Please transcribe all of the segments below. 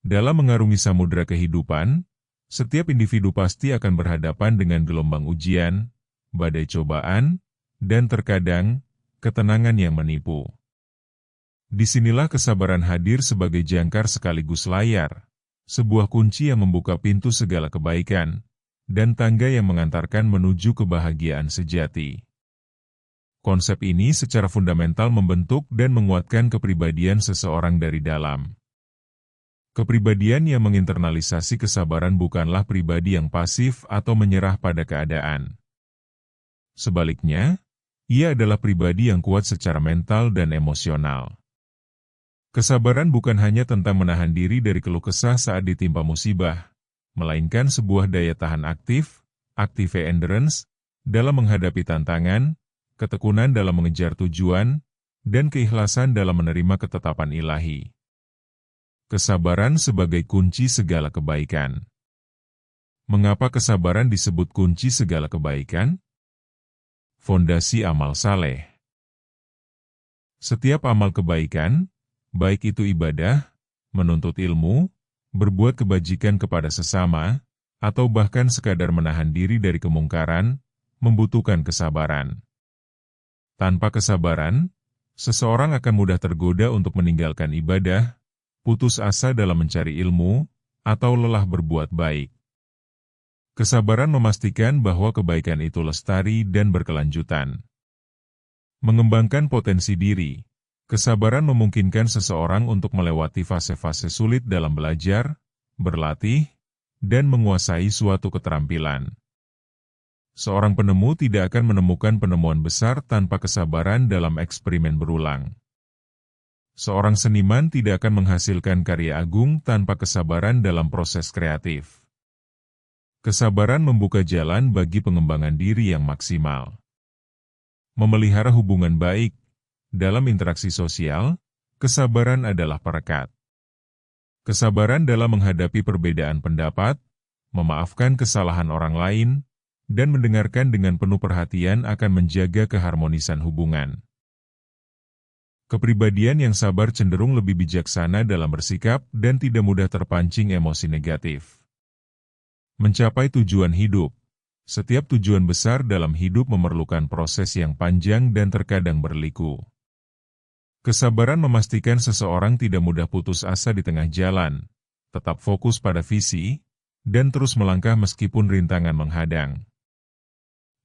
Dalam mengarungi samudera kehidupan, setiap individu pasti akan berhadapan dengan gelombang ujian, badai cobaan, dan terkadang ketenangan yang menipu. Disinilah kesabaran hadir sebagai jangkar sekaligus layar, sebuah kunci yang membuka pintu segala kebaikan, dan tangga yang mengantarkan menuju kebahagiaan sejati. Konsep ini secara fundamental membentuk dan menguatkan kepribadian seseorang dari dalam. Kepribadian yang menginternalisasi kesabaran bukanlah pribadi yang pasif atau menyerah pada keadaan. Sebaliknya, ia adalah pribadi yang kuat secara mental dan emosional. Kesabaran bukan hanya tentang menahan diri dari keluh kesah saat ditimpa musibah, melainkan sebuah daya tahan aktif, active endurance, dalam menghadapi tantangan, ketekunan dalam mengejar tujuan, dan keikhlasan dalam menerima ketetapan ilahi. Kesabaran sebagai kunci segala kebaikan. Mengapa kesabaran disebut kunci segala kebaikan? Fondasi amal saleh. Setiap amal kebaikan, baik itu ibadah, menuntut ilmu, berbuat kebajikan kepada sesama, atau bahkan sekadar menahan diri dari kemungkaran, membutuhkan kesabaran. Tanpa kesabaran, seseorang akan mudah tergoda untuk meninggalkan ibadah, putus asa dalam mencari ilmu, atau lelah berbuat baik. Kesabaran memastikan bahwa kebaikan itu lestari dan berkelanjutan. Mengembangkan potensi diri, kesabaran memungkinkan seseorang untuk melewati fase-fase sulit dalam belajar, berlatih, dan menguasai suatu keterampilan. Seorang penemu tidak akan menemukan penemuan besar tanpa kesabaran dalam eksperimen berulang. Seorang seniman tidak akan menghasilkan karya agung tanpa kesabaran dalam proses kreatif. Kesabaran membuka jalan bagi pengembangan diri yang maksimal. Memelihara hubungan baik. Dalam interaksi sosial, kesabaran adalah perekat. Kesabaran dalam menghadapi perbedaan pendapat, memaafkan kesalahan orang lain, dan mendengarkan dengan penuh perhatian akan menjaga keharmonisan hubungan. Kepribadian yang sabar cenderung lebih bijaksana dalam bersikap dan tidak mudah terpancing emosi negatif. Mencapai tujuan hidup. Setiap tujuan besar dalam hidup memerlukan proses yang panjang dan terkadang berliku. Kesabaran memastikan seseorang tidak mudah putus asa di tengah jalan, tetap fokus pada visi, dan terus melangkah meskipun rintangan menghadang.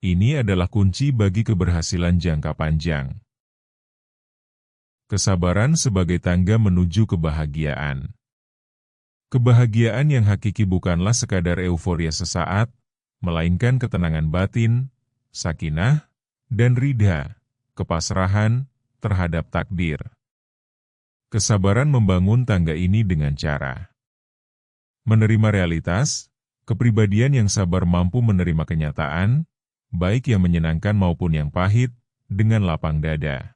Ini adalah kunci bagi keberhasilan jangka panjang. Kesabaran sebagai tangga menuju kebahagiaan. Kebahagiaan yang hakiki bukanlah sekadar euforia sesaat, melainkan ketenangan batin, sakinah, dan ridha, kepasrahan terhadap takdir. Kesabaran membangun tangga ini dengan cara menerima realitas. Kepribadian yang sabar mampu menerima kenyataan, baik yang menyenangkan maupun yang pahit, dengan lapang dada.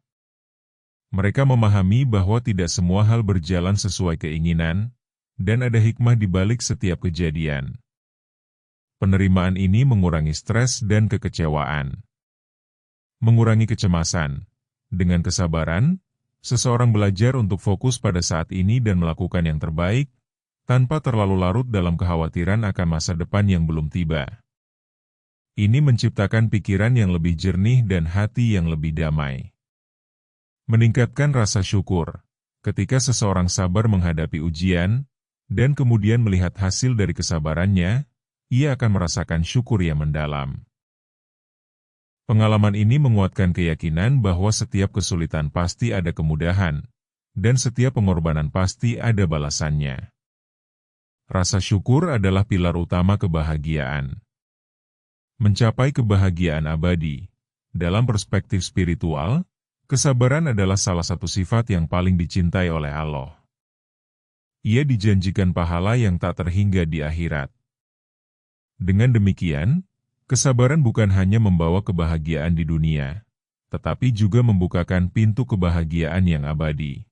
Mereka memahami bahwa tidak semua hal berjalan sesuai keinginan, dan ada hikmah di balik setiap kejadian. Penerimaan ini mengurangi stres dan kekecewaan. Mengurangi kecemasan. Dengan kesabaran, seseorang belajar untuk fokus pada saat ini dan melakukan yang terbaik, tanpa terlalu larut dalam kekhawatiran akan masa depan yang belum tiba. Ini menciptakan pikiran yang lebih jernih dan hati yang lebih damai. Meningkatkan rasa syukur. Ketika seseorang sabar menghadapi ujian, dan kemudian melihat hasil dari kesabarannya, ia akan merasakan syukur yang mendalam. Pengalaman ini menguatkan keyakinan bahwa setiap kesulitan pasti ada kemudahan, dan setiap pengorbanan pasti ada balasannya. Rasa syukur adalah pilar utama kebahagiaan. Mencapai kebahagiaan abadi. Dalam perspektif spiritual, kesabaran adalah salah satu sifat yang paling dicintai oleh Allah. Ia dijanjikan pahala yang tak terhingga di akhirat. Dengan demikian, kesabaran bukan hanya membawa kebahagiaan di dunia, tetapi juga membukakan pintu kebahagiaan yang abadi.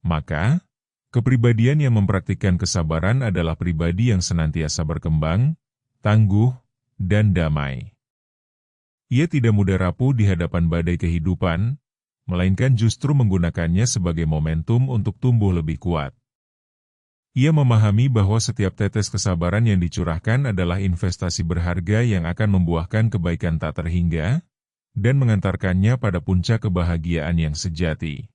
Maka, kepribadian yang mempraktikkan kesabaran adalah pribadi yang senantiasa berkembang, tangguh, dan damai. Ia tidak mudah rapuh di hadapan badai kehidupan, melainkan justru menggunakannya sebagai momentum untuk tumbuh lebih kuat. Ia memahami bahwa setiap tetes kesabaran yang dicurahkan adalah investasi berharga yang akan membuahkan kebaikan tak terhingga, dan mengantarkannya pada puncak kebahagiaan yang sejati.